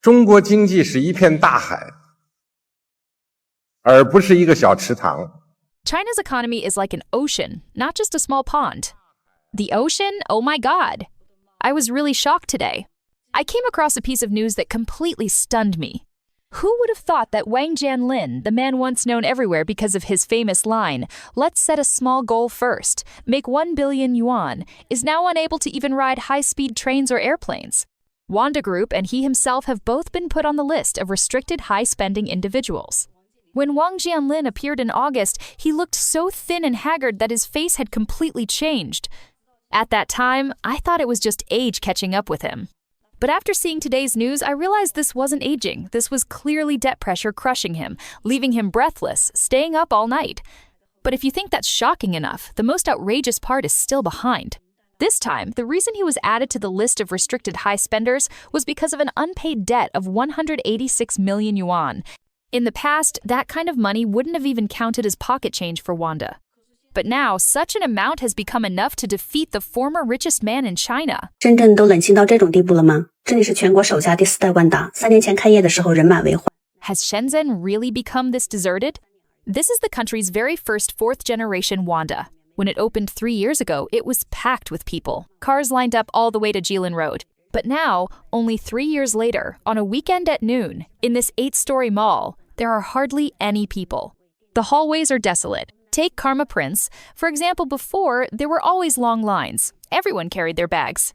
中国经济是一片大海，而不是一个小池塘。China's economy is like an ocean, not just a small pond. The ocean? Oh my God. I was really shocked today. I came across a piece of news that completely stunned me. Who would have thought that Wang Jianlin, the man once known everywhere because of his famous line, "Let's set a small goal first, make 1 billion yuan," is now unable to even ride high-speed trains or airplanes? Wanda Group and he himself have both been put on the list of restricted high-spending individuals. When Wang Jianlin appeared in August, he looked so thin and haggard that his face had completely changed. At that time, I thought it was just age catching up with him. But after seeing today's news, I realized this wasn't aging. This was clearly debt pressure crushing him, leaving him breathless, staying up all night. But if you think that's shocking enough, the most outrageous part is still behind. This time, the reason he was added to the list of restricted high spenders was because of an unpaid debt of 186 million yuan. In the past, that kind of money wouldn't have even counted as pocket change for Wanda. But now, such an amount has become enough to defeat the former richest man in China. 深圳都冷清到这种地步了吗？这里是全国首家第4代万达，3年前开业的时候人满为患。Has Shenzhen really become this deserted? This is the country's very first fourth-generation Wanda. When it opened 3 years ago, it was packed with people. Cars lined up all the way to Jilin Road. But now, only 3 years later, on a weekend at noon, in this 8-story mall, there are hardly any people. The hallways are desolate. Take Karma Prince. For example, before, there were always long lines. Everyone carried their bags.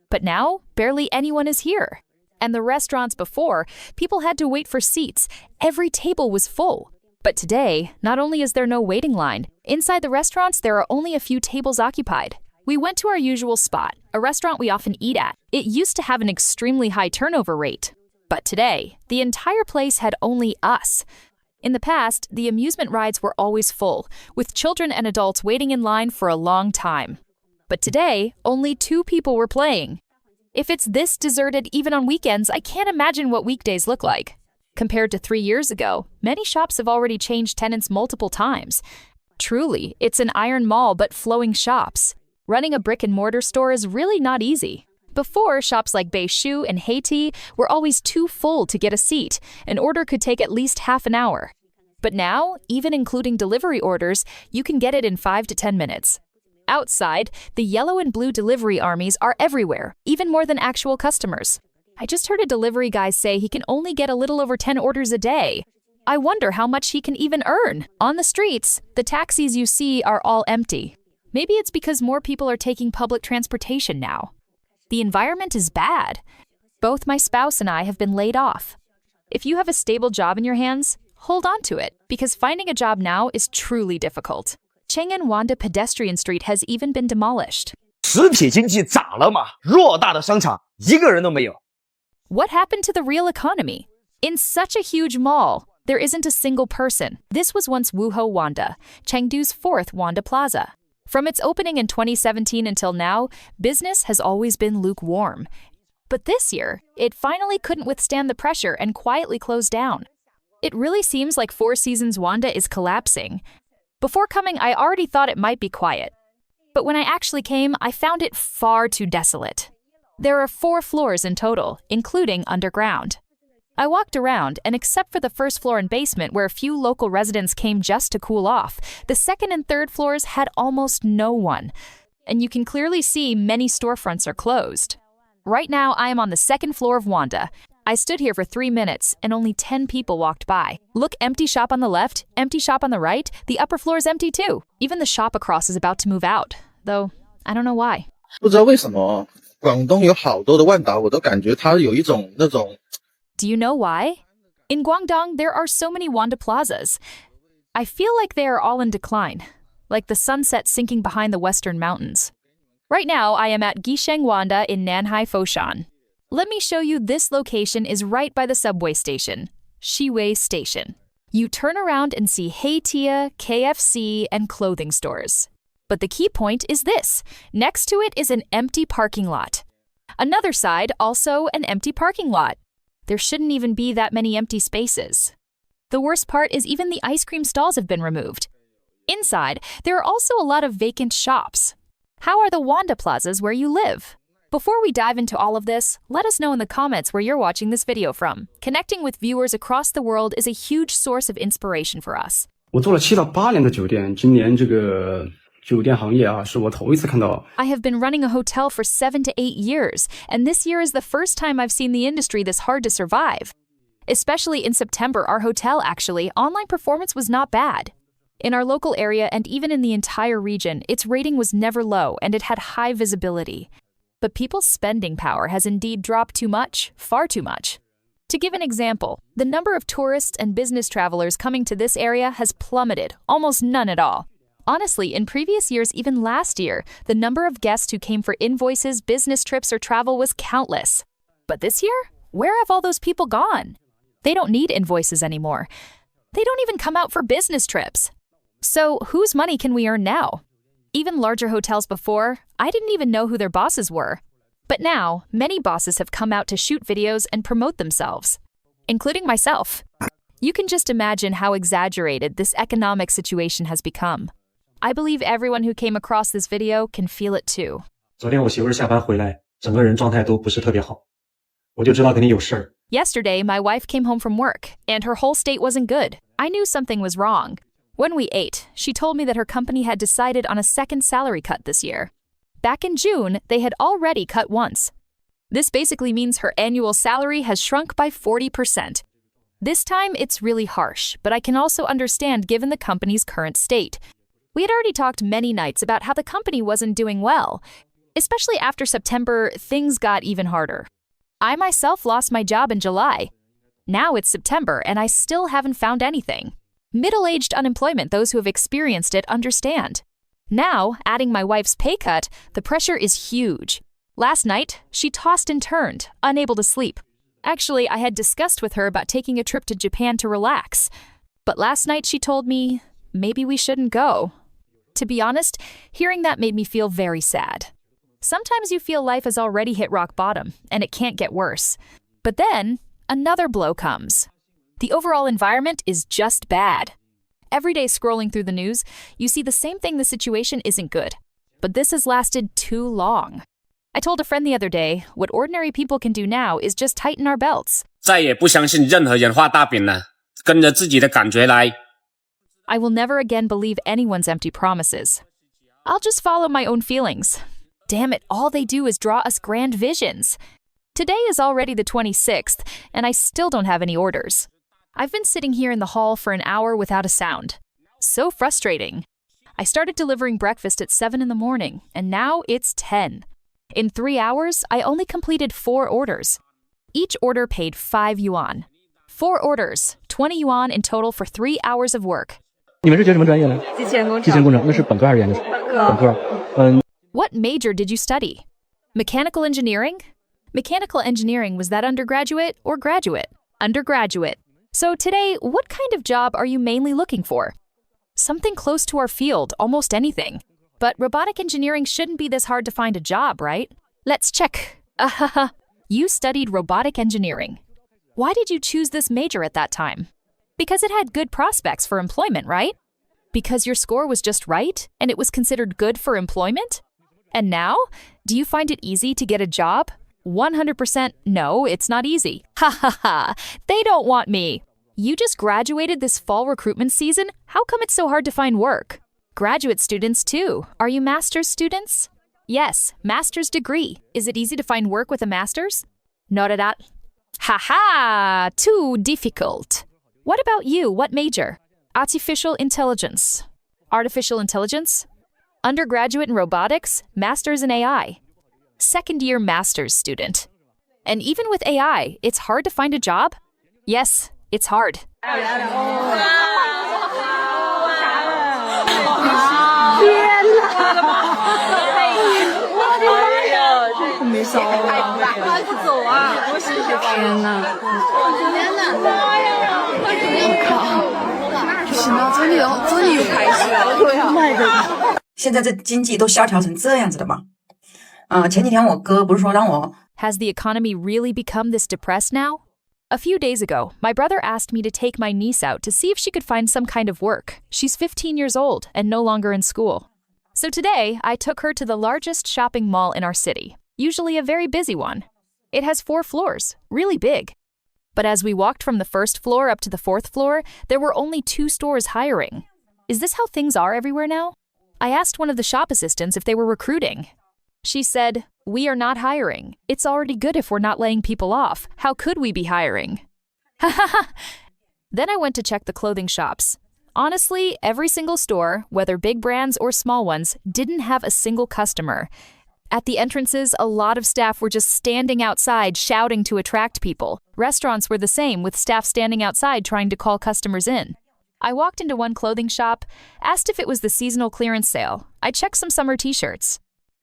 But now, barely anyone is here. And the restaurants before, people had to wait for seats. Every table was full. But today, not only is there no waiting line, inside the restaurants there are only a few tables occupied. We went to our usual spot, a restaurant we often eat at. It used to have an extremely high turnover rate. But today, the entire place had only us. In the past, the amusement rides were always full, with children and adults waiting in line for a long time. But today, only 2 people were playing. If it's this deserted even on weekends, I can't imagine what weekdays look like. Compared to 3 years ago, many shops have already changed tenants multiple times. Truly, it's an iron mall but flowing shops. Running a brick-and-mortar store is really not easy. Before, shops like Beishu and Haiti were always too full to get a seat. An order could take at least half an hour. But now, even including delivery orders, you can get it in 5 to 10 minutes. Outside, the yellow and blue delivery armies are everywhere, even more than actual customers. I just heard a delivery guy say he can only get a little over 10 orders a day. I wonder how much he can even earn. On the streets, the taxis you see are all empty. Maybe it's because more people are taking public transportation now. The environment is bad. Both my spouse and I have been laid off. If you have a stable job in your hands, hold on to it, because finding a job now is truly difficult. Cheng'an Wanda Pedestrian Street has even been demolished. 实体经济咋了嘛？偌大的商场，一个人都没有。 What happened to the real economy? In such a huge mall, there isn't a single person. This was once Wuho Wanda, Chengdu's 4th Wanda Plaza. From its opening in 2017 until now, business has always been lukewarm. But this year, it finally couldn't withstand the pressure and quietly closed down. It really seems like Four Seasons Wanda is collapsing. Before coming, I already thought it might be quiet. But when I actually came, I found it far too desolate. There are 4 floors in total, including underground. I walked around, and except for the first floor and basement where a few local residents came just to cool off, the 2nd and 3rd floors had almost no one. And you can clearly see many storefronts are closed. Right now, I am on the 2nd floor of Wanda. I stood here for 3 minutes, and only 10 people walked by. Look, empty shop on the left, empty shop on the right, the upper floor is empty too. Even the shop across is about to move out, though I don't know why. 不知道为什么广东有好多的万达，我都感觉它有一种那种。 Do you know why? In Guangdong, there are so many Wanda plazas. I feel like they are all in decline, like the sunset sinking behind the western mountains. Right now, I am at Gisheng Wanda in Nanhai Foshan. Let me show you, this location is right by the subway station, Shiwei Station. You turn around and see Heitia, KFC, and clothing stores. But the key point is this. Next to it is an empty parking lot. Another side, also an empty parking lot. There shouldn't even be that many empty spaces. The worst part is even the ice cream stalls have been removed. Inside, there are also a lot of vacant shops. How are the Wanda plazas where you live? Before we dive into all of this, let us know in the comments where you're watching this video from. Connecting with viewers across the world is a huge source of inspiration for us. 我做了7到8年的酒店，今年这个酒店行业啊，是我头一次看到。I have been running a hotel for 7 to 8 years, and this year is the first time I've seen the industry this hard to survive. Especially in September, our hotel online performance was not bad. In our local area and even in the entire region, its rating was never low and it had high visibility. But people's spending power has indeed dropped too much, far too much. To give an example, the number of tourists and business travelers coming to this area has plummeted, almost none at all. Honestly, in previous years, even last year, the number of guests who came for invoices, business trips, or travel was countless. But this year, where have all those people gone? They don't need invoices anymore. They don't even come out for business trips. So whose money can we earn now? Even larger hotels before, I didn't even know who their bosses were. But now, many bosses have come out to shoot videos and promote themselves, including myself. You can just imagine how exaggerated this economic situation has become. I believe everyone who came across this video can feel it too. 昨天我媳妇儿下班回来，整个人状态都不是特别好，我就知道肯定有事儿。 Yesterday, my wife came home from work, and her whole state wasn't good. I knew something was wrong. When we ate, she told me that her company had decided on a second salary cut this year. Back in June, they had already cut once. This basically means her annual salary has shrunk by 40%. This time, it's really harsh, but I can also understand given the company's current state. We had already talked many nights about how the company wasn't doing well. Especially after September, things got even harder. I myself lost my job in July. Now it's September, and I still haven't found anything. Middle-aged unemployment, those who have experienced it understand. Now, adding my wife's pay cut, the pressure is huge. Last night, she tossed and turned, unable to sleep. Actually, I had discussed with her about taking a trip to Japan to relax. But last night she told me, maybe we shouldn't go. To be honest, hearing that made me feel very sad. Sometimes you feel life has already hit rock bottom, and it can't get worse. But then, another blow comes. The overall environment is just bad. Every day scrolling through the news, you see the same thing: the situation isn't good. But this has lasted too long. I told a friend the other day, what ordinary people can do now is just tighten our belts. 再也不相信任何人画大饼了，跟着自己的感觉来。 I will never again believe anyone's empty promises. I'll just follow my own feelings. Damn it, all they do is draw us grand visions. Today is already the 26th, and I still don't have any orders. I've been sitting here in the hall for an hour without a sound. So frustrating. I started delivering breakfast at 7 in the morning, and now it's 10. In 3 hours, I only completed 4 orders. Each order paid 5 yuan. 4 orders, 20 yuan in total for 3 hours of work. 你们是学什么专业的？机器人工程，那是本科还是研究生？本科。What major did you study? Mechanical engineering? Mechanical engineering, was that undergraduate or graduate? Undergraduate. So today, what kind of job are you mainly looking for? Something close to our field, almost anything. But robotic engineering shouldn't be this hard to find a job, right? Let's check. You studied robotic engineering. Why did you choose this major at that time? Because it had good prospects for employment, right? Because your score was just right and it was considered good for employment? And now, do you find it easy to get a job? 100% no, it's not easy. Ha ha ha, they don't want me. You just graduated this fall recruitment season? How come it's so hard to find work? Graduate students too. Are you master's students? Yes, master's degree. Is it easy to find work with a master's? Not at all. Ha ha, too difficult. What about you? What major? Artificial intelligence. Artificial intelligence? Undergraduate in robotics, master's in AI. Second-year master's student. And even with AI, it's hard to find a job? Yes, it's hard. Oh 现在这经济都萧条成这样子的吗？前几天我哥不是说让我 Has the economy really become this depressed now? A few days ago, my brother asked me to take my niece out to see if she could find some kind of work. She's 15 years old and no longer in school. So today, I took her to the largest shopping mall in our city. usually a very busy one. It has 4 floors, really big. But as we walked from the first floor up to the 4th floor, there were only 2 stores hiring. Is this how things are everywhere now? I asked one of the shop assistants if they were recruiting. She said, "We are not hiring. It's already good if we're not laying people off. How could we be hiring?" Then I went to check the clothing shops. Honestly, every single store, whether big brands or small ones, didn't have a single customer. At the entrances, a lot of staff were just standing outside shouting to attract people. Restaurants were the same, with staff standing outside trying to call customers in. I walked into one clothing shop, asked if it was the seasonal clearance sale. I checked some summer t-shirts.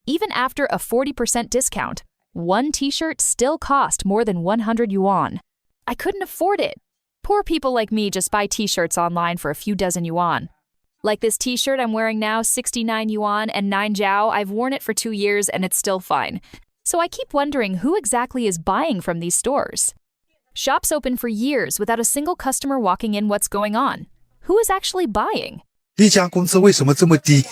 Even after a 40% discount, one t-shirt still cost more than 100 yuan. I couldn't afford it. Poor people like me just buy t-shirts online for a few dozen yuan. Like this t-shirt I'm wearing now, 69 yuan and 9 jiao. I've worn it for 2 years and it's still fine. So I keep wondering who exactly is buying from these stores. Shops open for years without a single customer walking in. What's going on? Who is actually buying? 一家公司为什么这么低？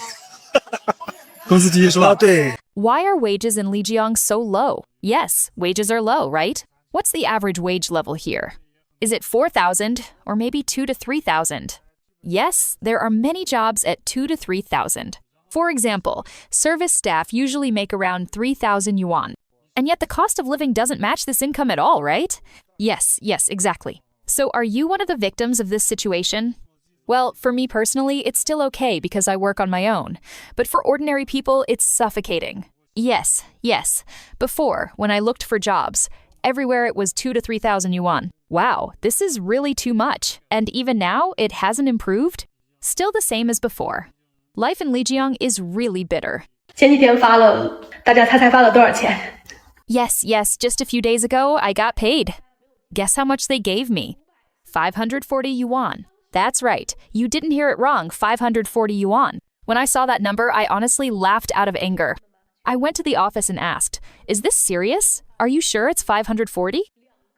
工资低是吧？对。 Why are wages in Lijiang so low? Yes, wages are low, right? What's the average wage level here? Is it 4,000 or maybe 2 to 3,000? Yes, there are many jobs at 2 to 3,000. For example, service staff usually make around 3,000 yuan. And yet the cost of living doesn't match this income at all, right? Yes, exactly. So are you one of the victims of this situation? Well, for me personally, it's still okay because I work on my own. But for ordinary people, it's suffocating. Yes. Before, when I looked for jobs, everywhere it was 2 to 3,000 yuan. Wow, this is really too much. And even now, it hasn't improved? Still the same as before. Life in Lijiang is really bitter. 前几天发了，大家猜猜发了多少钱？ Yes, just a few days ago, I got paid. Guess how much they gave me? 540 yuan. That's right. You didn't hear it wrong, 540 yuan. When I saw that number, I honestly laughed out of anger. I went to the office and asked, "Is this serious? Are you sure it's 540?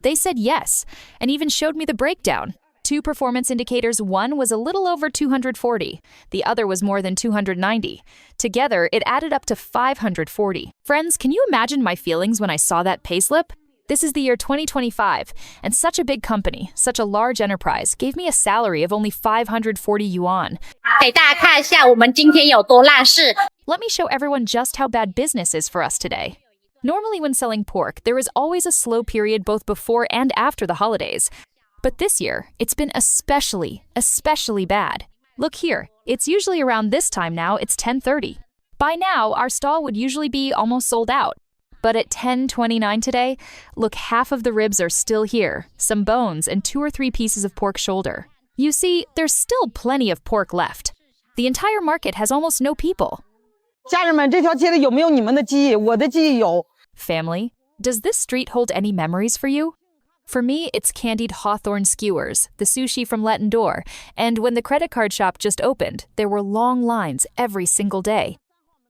They said yes, and even showed me the breakdown. 2 performance indicators, one was a little over 240, the other was more than 290. Together, it added up to 540. Friends, can you imagine my feelings when I saw that payslip? This is the year 2025, and such a big company, such a large enterprise, gave me a salary of only 540 yuan. 给大家看一下我们今天有多烂事。 Let me show everyone just how bad business is for us today. Normally when selling pork, there is always a slow period both before and after the holidays. But this year, it's been especially bad. Look here, it's usually around this time now, it's 10:30. By now, our stall would usually be almost sold out. But at 10:29 today, look, half of the ribs are still here, some bones and 2 or 3 pieces of pork shoulder. You see, there's still plenty of pork left. The entire market has almost no people. 家人们，这条街的有没有你们的记忆？我的记忆有。 Family, does this street hold any memories for you? For me, it's candied hawthorn skewers, the sushi from Let Door, and when the credit card shop just opened, there were long lines every single day.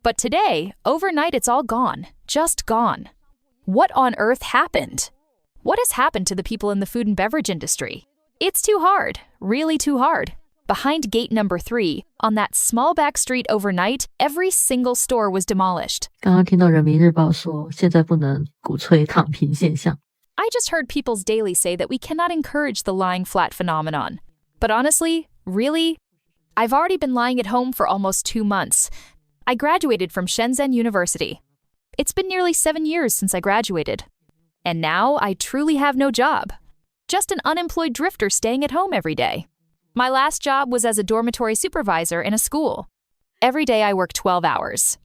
But today, overnight it's all gone, just gone. What on earth happened? What has happened to the people in the food and beverage industry? It's too hard, really too hard. Behind gate number 3, on that small back street overnight, every single store was demolished. 刚刚听到人民日报说，现在不能鼓吹躺平现象。 I just heard People's Daily say that we cannot encourage the lying flat phenomenon. But honestly, really? I've already been lying at home for almost 2 months. I graduated from Shenzhen University. It's been nearly 7 years since I graduated. And now I truly have no job. Just an unemployed drifter staying at home every day. My last job was as a dormitory supervisor in a school. Every day I work 12 hours.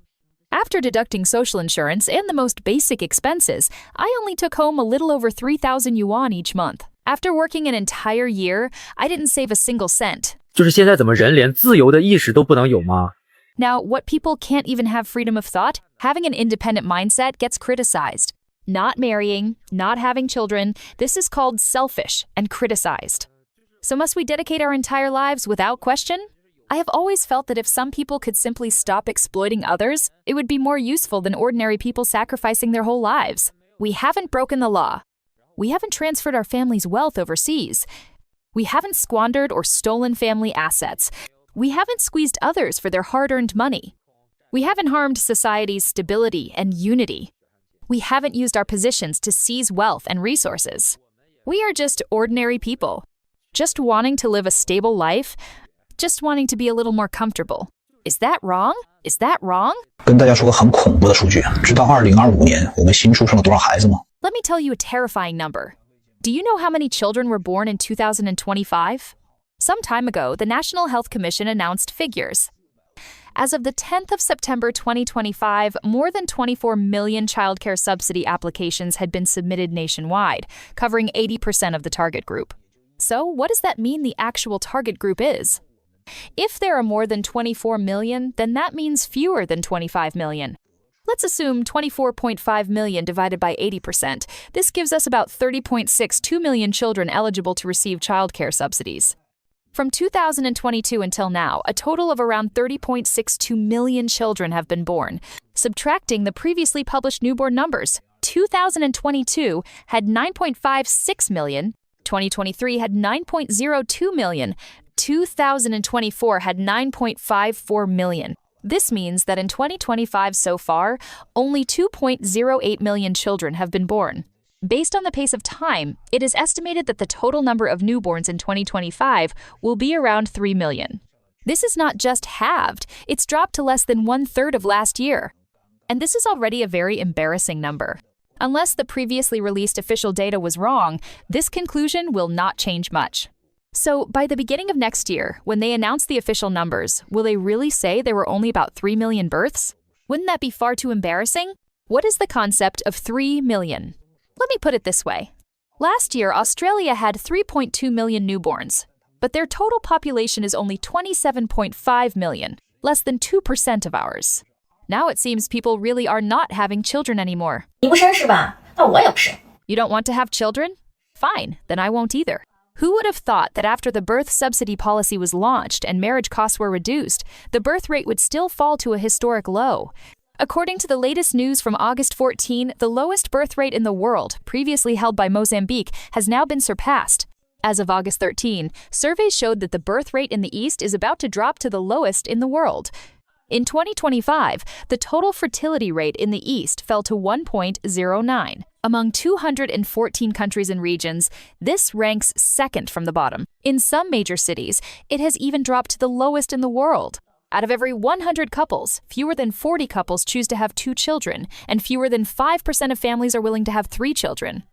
After deducting social insurance and the most basic expenses, I only took home a little over 3,000 yuan each month. After working an entire year, I didn't save a single cent. 就是现在怎么人连自由的意识都不能有吗？ Now, what people can't even have freedom of thought, having an independent mindset gets criticized. Not marrying, not having children, this is called selfish and criticized. So must we dedicate our entire lives without question? I have always felt that if some people could simply stop exploiting others, it would be more useful than ordinary people sacrificing their whole lives. We haven't broken the law. We haven't transferred our family's wealth overseas. We haven't squandered or stolen family assets. We haven't squeezed others for their hard-earned money. We haven't harmed society's stability and unity. We haven't used our positions to seize wealth and resources. We are just ordinary people, just wanting to live a stable life, just wanting to be a little more comfortable. Is that wrong? Is that wrong? 跟大家说个很恐怖的数据，知道2025年我们新出生了多少孩子吗？ Let me tell you a terrifying number. Do you know how many children were born in 2025? Some time ago, the National Health Commission announced figures. As of the 10th of September 2025, more than 24 million childcare subsidy applications had been submitted nationwide, covering 80% of the target group. So, what does that mean the actual target group is? If there are more than 24 million, then that means fewer than 25 million. Let's assume 24.5 million divided by 80%. This gives us about 30.62 million children eligible to receive childcare subsidies. From 2022 until now, a total of around 30.62 million children have been born. Subtracting the previously published newborn numbers, 2022 had 9.56 million, 2023 had 9.02 million, 2024 had 9.54 million. This means that in 2025 so far, only 2.08 million children have been born. Based on the pace of time, it is estimated that the total number of newborns in 2025 will be around 3 million. This is not just halved, it's dropped to less than 1/3 of last year. And this is already a very embarrassing number. Unless the previously released official data was wrong, this conclusion will not change much. So, by the beginning of next year, when they announce the official numbers, will they really say there were only about 3 million births? Wouldn't that be far too embarrassing? What is the concept of 3 million? Let me put it this way. Last year, Australia had 3.2 million newborns, but their total population is only 27.5 million, less than 2% of ours. Now it seems people really are not having children anymore. 你不生是吧？那我也不生。 You don't want to have children? Fine, then I won't either. Who would have thought that after the birth subsidy policy was launched and marriage costs were reduced, the birth rate would still fall to a historic low? According to the latest news from August 14, the lowest birth rate in the world, previously held by Mozambique, has now been surpassed. As of August 13, surveys showed that the birth rate in the East is about to drop to the lowest in the world. In 2025, the total fertility rate in the East fell to 1.09. Among 214 countries and regions, this ranks second from the bottom. In some major cities, it has even dropped to the lowest in the world. Out of every 100 couples, fewer than 40 couples choose to have 2 children, and fewer than 5% of families are willing to have 3 children.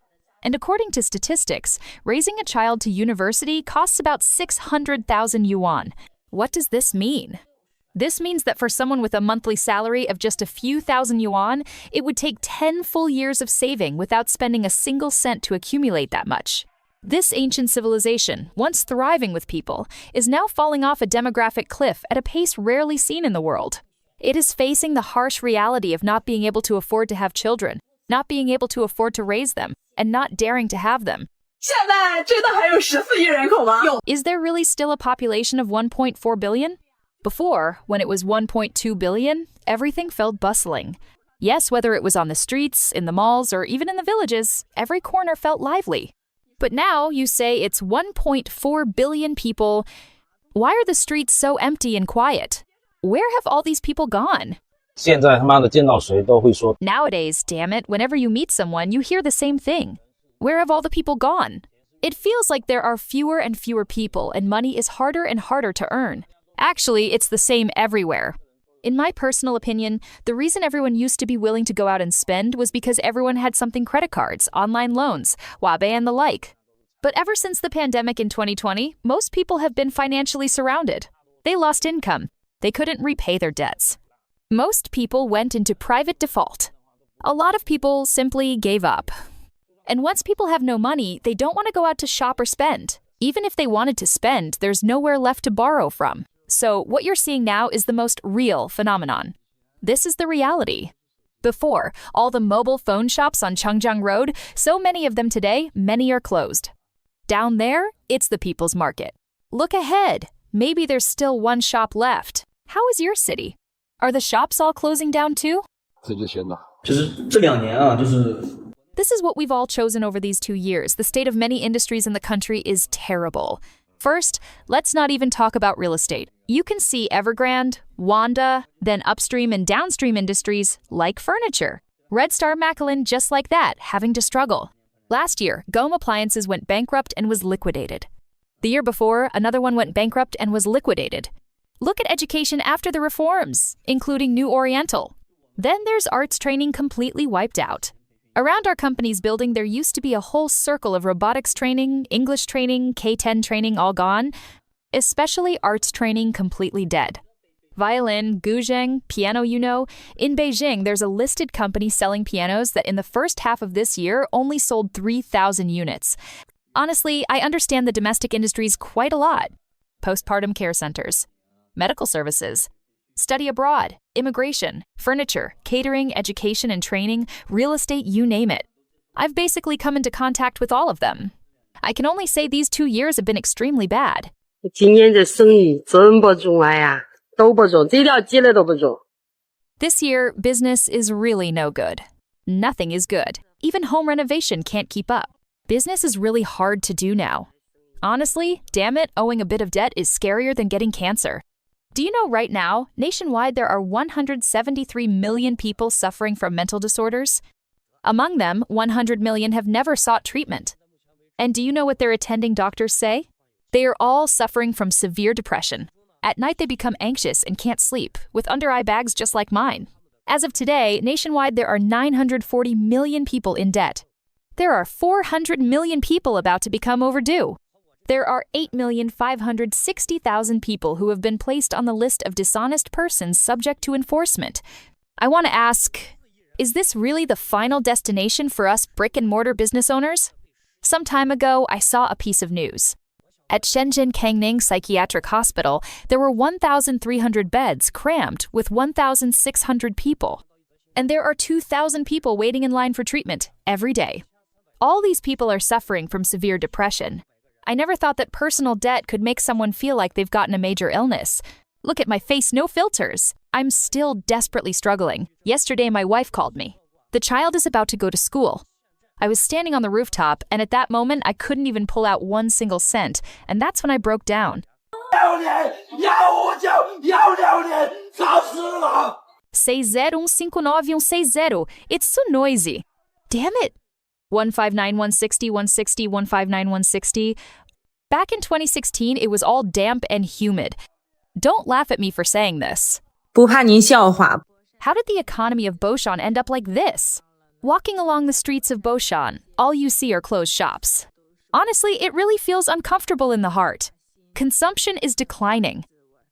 And according to statistics, raising a child to university costs about 600,000 yuan. What does this mean? This means that for someone with a monthly salary of just a few thousand yuan, it would take 10 full years of saving without spending a single cent to accumulate that much. This ancient civilization, once thriving with people, is now falling off a demographic cliff at a pace rarely seen in the world. It is facing the harsh reality of not being able to afford to have children, not being able to afford to raise them, and not daring to have them. 现在真的还有14亿人口吗？ Is there really still a population of 1.4 billion? Before, when it was 1.2 billion, everything felt bustling. Yes, whether it was on the streets, in the malls, or even in the villages, every corner felt lively. But now you say it's 1.4 billion people. Why are the streets so empty and quiet? Where have all these people gone? 现在他妈的见到谁都会说 Nowadays, damn it, whenever you meet someone, you hear the same thing. Where have all the people gone? It feels like there are fewer and fewer people and money is harder and harder to earn. Actually, it's the same everywhere. In my personal opinion, the reason everyone used to be willing to go out and spend was because everyone had something credit cards, online loans, Wabe and the like. But ever since the pandemic in 2020, most people have been financially surrounded. They lost income. They couldn't repay their debts. Most people went into private default. A lot of people simply gave up. And once people have no money, they don't want to go out to shop or spend. Even if they wanted to spend, there's nowhere left to borrow from. So what you're seeing now is the most real phenomenon. This is the reality. Before, all the mobile phone shops on Changjiang Road, so many of them today, many are closed. Down there, it's the people's market. Look ahead. Maybe there's still one shop left. How is your city? Are the shops all closing down too? This is what we've all chosen over these 2 years. The state of many industries in the country is terrible. First, let's not even talk about real estate. You can see Evergrande, Wanda, then upstream and downstream industries like furniture. Red Star Macallan just like that, having to struggle. Last year, Gome Appliances went bankrupt and was liquidated. The year before, another one went bankrupt and was liquidated. Look at education after the reforms, including New Oriental. Then there's arts training completely wiped out. Around our company's building, there used to be a whole circle of robotics training, English training, K-10 training all gone, especially arts training completely dead. Violin, guzheng, piano, in Beijing, there's a listed company selling pianos that in the first half of this year only sold 3,000 units. Honestly, I understand the domestic industries quite a lot. Postpartum care centers, medical services, study abroad, immigration, furniture, catering, education and training, real estate, you name it. I've basically come into contact with all of them. I can only say these 2 years have been extremely bad. 今年的生意真不中呀，都不中，这条街的都不中。 This year, business is really no good. Nothing is good. Even home renovation can't keep up. Business is really hard to do now. Honestly, damn it, owing a bit of debt is scarier than getting cancer. Do you know right now, nationwide there are 173 million people suffering from mental disorders? Among them, 100 million have never sought treatment. And do you know what their attending doctors say? They are all suffering from severe depression. At night they become anxious and can't sleep, with under-eye bags just like mine. As of today, nationwide there are 940 million people in debt. There are 400 million people about to become overdue. There are 8,560,000 people who have been placed on the list of dishonest persons subject to enforcement. I want to ask, is this really the final destination for us brick-and-mortar business owners? Some time ago, I saw a piece of news. At Shenzhen Kangning Psychiatric Hospital, there were 1,300 beds crammed with 1,600 people. And there are 2,000 people waiting in line for treatment every day. All these people are suffering from severe depression. I never thought that personal debt could make someone feel like they've gotten a major illness. Look at my face, no filters. I'm still desperately struggling. Yesterday, my wife called me. The child is about to go to school. I was standing on the rooftop, and at that moment, I couldn't even pull out one single cent, and that's when I broke down. 601596160. It's so noisy. Damn it. 159-160, 160, 159-160. Back in 2016, it was all damp and humid. Don't laugh at me for saying this. 不怕您笑话。 How did the economy of Boshan end up like this? Walking along the streets of Boshan, all you see are closed shops. Honestly, it really feels uncomfortable in the heart. Consumption is declining.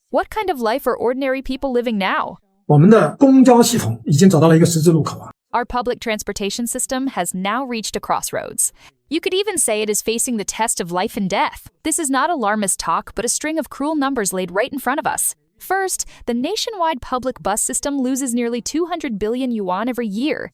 What kind of life are ordinary people living now? 我们的公交系统已经走到了一个十字路口啊。 Our public transportation system has now reached a crossroads. You could even say it is facing the test of life and death. This is not alarmist talk, but a string of cruel numbers laid right in front of us. First, the nationwide public bus system loses nearly 200 billion yuan every year.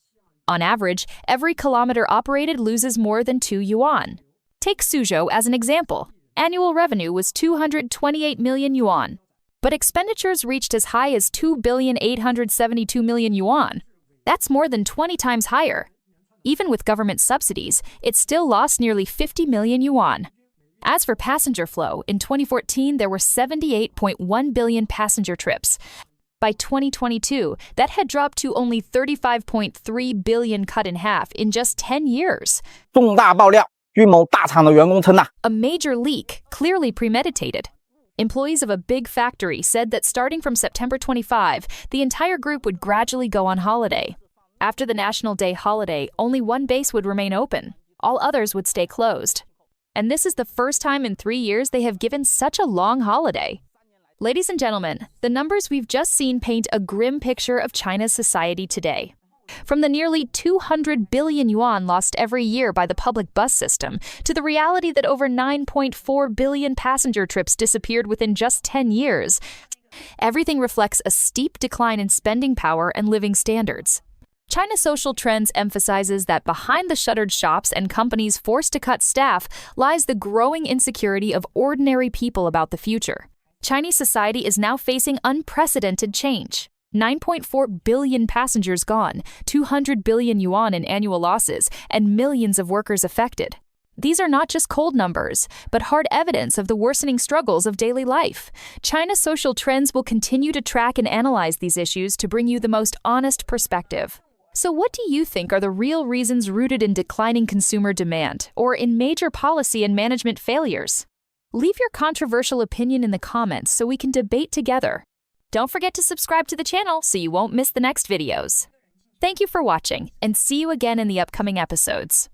On average, every kilometer operated loses more than 2 yuan. Take Suzhou as an example. Annual revenue was 228 million yuan, but expenditures reached as high as 2,872 million yuan. That's more than 20 times higher. Even with government subsidies, it still lost nearly 50 million yuan. As for passenger flow, in 2014, there were 78.1 billion passenger trips. By 2022, that had dropped to only 35.3 billion, cut in half in just 10 years. 重大爆料，运某大厂的员工称呐， A major leak, clearly premeditated. Employees of a big factory said that starting from September 25, the entire group would gradually go on holiday. After the National Day holiday, only one base would remain open. All others would stay closed. And this is the first time in 3 years they have given such a long holiday. Ladies and gentlemen, the numbers we've just seen paint a grim picture of China's society today. From the nearly 200 billion yuan lost every year by the public bus system, to the reality that over 9.4 billion passenger trips disappeared within just 10 years, everything reflects a steep decline in spending power and living standards. China's social trends emphasizes that behind the shuttered shops and companies forced to cut staff lies the growing insecurity of ordinary people about the future. Chinese society is now facing unprecedented change. 9.4 billion passengers gone, 200 billion yuan in annual losses, and millions of workers affected. These are not just cold numbers, but hard evidence of the worsening struggles of daily life. China's social trends will continue to track and analyze these issues to bring you the most honest perspective. So what do you think are the real reasons rooted in declining consumer demand or in major policy and management failures? Leave your controversial opinion in the comments so we can debate together. Don't forget to subscribe to the channel so you won't miss the next videos. Thank you for watching, and see you again in the upcoming episodes.